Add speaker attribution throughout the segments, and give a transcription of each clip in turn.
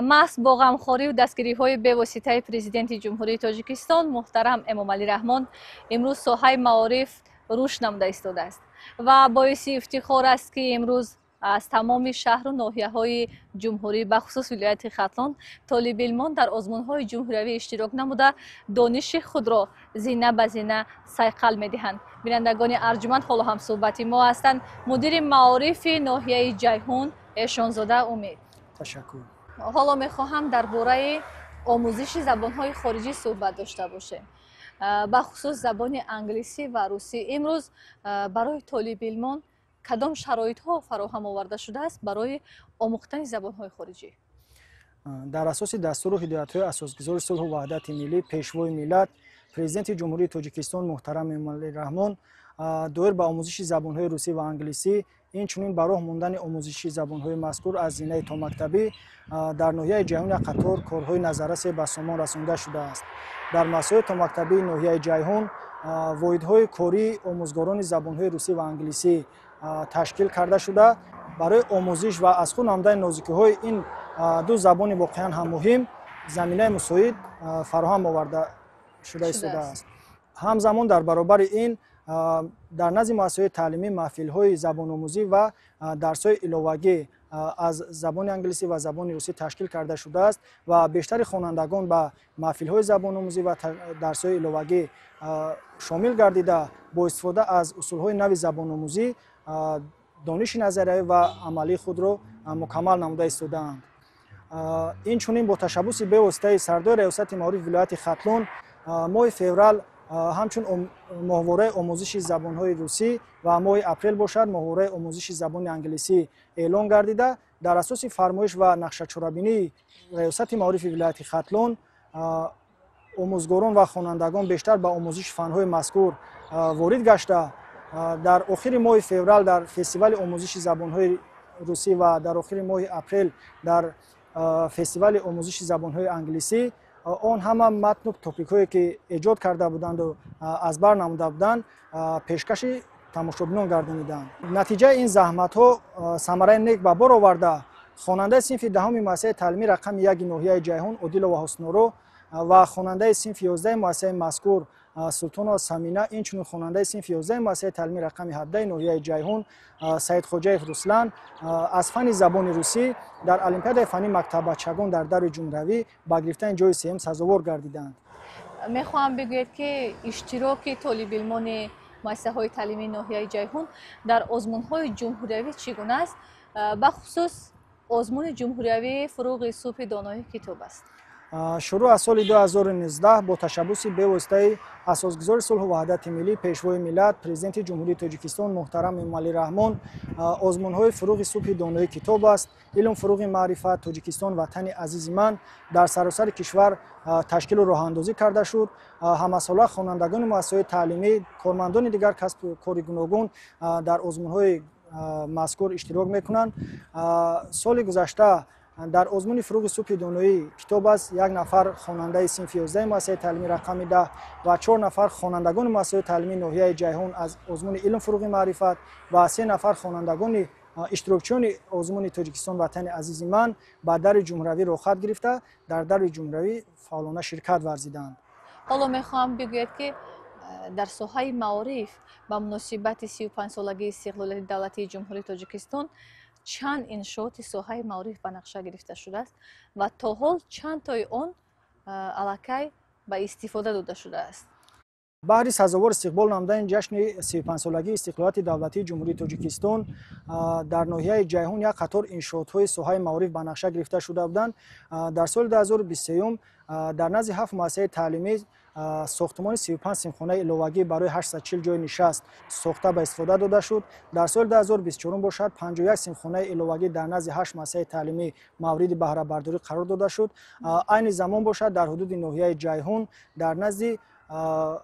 Speaker 1: محض با غمخواری و دستگیری‌های بی‌واسطه پرزیدنت جمهوری تاجیکستان محترم امامعلی رحمان امروز ساحه معارف رشد نموده ایستاده است و باعث افتخار است که امروز از تمام شهر و ناحیه‌های جمهوری به خصوص ولایت ختلان طالب علمان در آزمون‌های جمهوری اشتراک نموده دانش خود را زینه به زینه صیقل می‌دهند. بینندگان ارجمند حالا هم صحبت ما هستند مدیر معارف ناحیه جیهون احسان‌زاده امید.
Speaker 2: تشکر.
Speaker 1: حالا میخواهم درباره آموزش زبان‌های خارجی صحبت داشته باشیم، به خصوص زبان انگلیسی و روسی. امروز برای طالب علمان کدام شرایط‌ها فراهم آورده شده است برای آموختن زبان‌های خارجی؟
Speaker 2: در اساس دستور و هدایت‌های اساسگذار صلح و وحدت ملی پیشوای ملت پرزیدنت جمهوری تاجیکستان محترم امامعلی رحمان دایر به آموزش زبان‌های روسی و انگلیسی این چنین برای ماندن آموزش زبان‌های مذکور از زینه تا مکتبی در ناحیه جیهون قطار کارهای نظررس به سامان رسانده شده است. در مسائل تا مکتبی ناحیه جیهون واحدهای کاری آموزگاران زبان‌های روسی و انگلیسی تشکیل کرده شده برای آموزش و از خود نمودن نازکی‌های این دو زبان واقعا هم مهم زمینه مساعد فراهم آورده شده است. همزمان در برابر این در نزد مؤسسات تعلیمی محفل‌های زبان آموزی و درس‌های علاوه‌ای از زبان انگلیسی و زبان روسی تشکیل کرده شده است و بیشتر خوانندگان به محفل‌های زبان آموزی و درس‌های علاوه‌ای شامل گردیده با استفاده از اصول‌های نو زبان آموزی دانش نظریه و عملی خود را مکمل نموده ایستاده‌اند. این چنین با تشبث به واسطه سردار ریاست معارف ولایت ختلان ماه فوریه همچون ماهواره آموزش زبان‌های روسی و ماه اپریل باشد ماهواره آموزش زبان انگلیسی اعلان گردیده در اساس فرمایش و نقشه چاره‌بینی ریاست معارف ولایت ختلان آموزگاران و خوانندگان بیشتر به آموزش فن‌های مذکور وارد گشته در آخر ماه فوریه در فستیوال آموزش زبان‌های روسی و در آخر ماه اپریل در فستیوال آموزش زبان‌های انگلیسی آن همه متن و توپیک‌هایی که ایجاد کرده بودند و از بر نموده بودند پیشکش تماشابینان گردانیدند. نتیجه این زحمت‌ها ثمره نیک به بار آورده خواننده صنف دهم مؤسسه تعلیمی رقم 1 ناحیه جیهون عادل و حسن‌رو و خواننده صنف 11 مؤسسه مذکور سلطان سمینه این چنین خواننده صنف 11 مؤسسه تعلیمی رقم 17 ناحیه جیهون سید خوجایف رسلان از فن زبان روسی در المپیاد فنی مکتب بچگان در دور جمهوری با گرفتن جای سوم سزاوار گردیدند.
Speaker 1: میخواهم بگوید که اشتراک طالب علمان مؤسسه‌های تعلیمی ناحیه جیهون در آزمون‌های جمهوری چگونه است؟ به خصوص آزمون جمهوری فروغ صبح دانایی کتاب است.
Speaker 2: شروع از سال 2019 با تشبث به واسطه اساسگذار صلح و وحدت ملی پیشوای ملت پرزیدنت جمهوری تاجیکستان محترم امامعلی رحمان آزمون‌های فروغ صبح دانایی کتاب است علم فروغ معرفت تاجیکستان وطن عزیز من در سراسر کشور تشکیل و راه اندازی کرده شد. همساله خوانندگان مؤسسات تعلیمی کارمندان دیگر کسب کاری گوناگون در آزمون‌های مذکور اشتراک میکنند. سال گذشته در آزمون فروغ صبح دانایی کتاب است 1 نفر خواننده صنف 11 مؤسسه تعلیمی رقم 10 و 4 نفر خوانندگان مؤسسه تعلیمی ناحیه جیهون از آزمون علم فروغ معرفت و 3 نفر خوانندگان اشتراکچیان آزمون تاجیکستان وطن عزیز من با در جمهوری رخصت گرفته در در جمهوری فعالانه شرکت ورزیدند.
Speaker 1: حالا میخوام بگوید که در ساحه معارف با مناسبت 35 سالگی استقلال دولتی جمهوری تاجیکستان چند انشاءات ساحه معارف به نقشه گرفته شده است و تا حال چند تای آن الکی به استفاده داده شده است؟
Speaker 2: بهر سزاوار استقبال نمودن جشن 35 سالگی استقلال دولتی جمهوری تاجیکستان در ناحیه جیهون یک قطار انشاءات‌های ساحه معارف به نقشه گرفته شده بودند. در سال 2023 در نزد 7 مؤسسه تعلیمی ساختمان 35 سیمخانه علاوه‌ای برای 840 جای نشست ساخته به استفاده داده شد. در سال 2024 باشد 51 سیمخانه علاوه‌ای در نزد 8 مؤسسه تعلیمی مورد بهره برداری قرار داده شد. عین زمان باشد در حدود ناحیه جیهون در نزد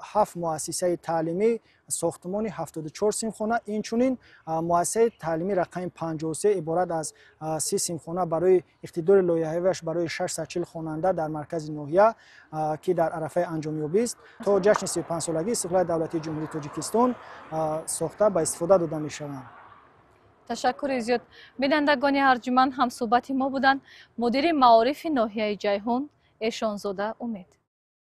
Speaker 2: 7 مؤسسه تعلیمی ساختمان 74 سیمخانه این چنین مؤسسه تعلیمی رقم 53 عبارت از 30 سیمخانه برای اقتدار لایحه‌اش برای 640 خواننده در مرکز ناحیه که در عرفه انجامیابی است تا جشن 35 سالگی استقلال دولتی جمهوری تاجیکستان ساخته به استفاده داده می‌شوند.
Speaker 1: تشکر زیاد. بینندگان ارجمند هم صحبت ما بودند. مدیر معارف ناحیه جیهون ایشان زاده امید.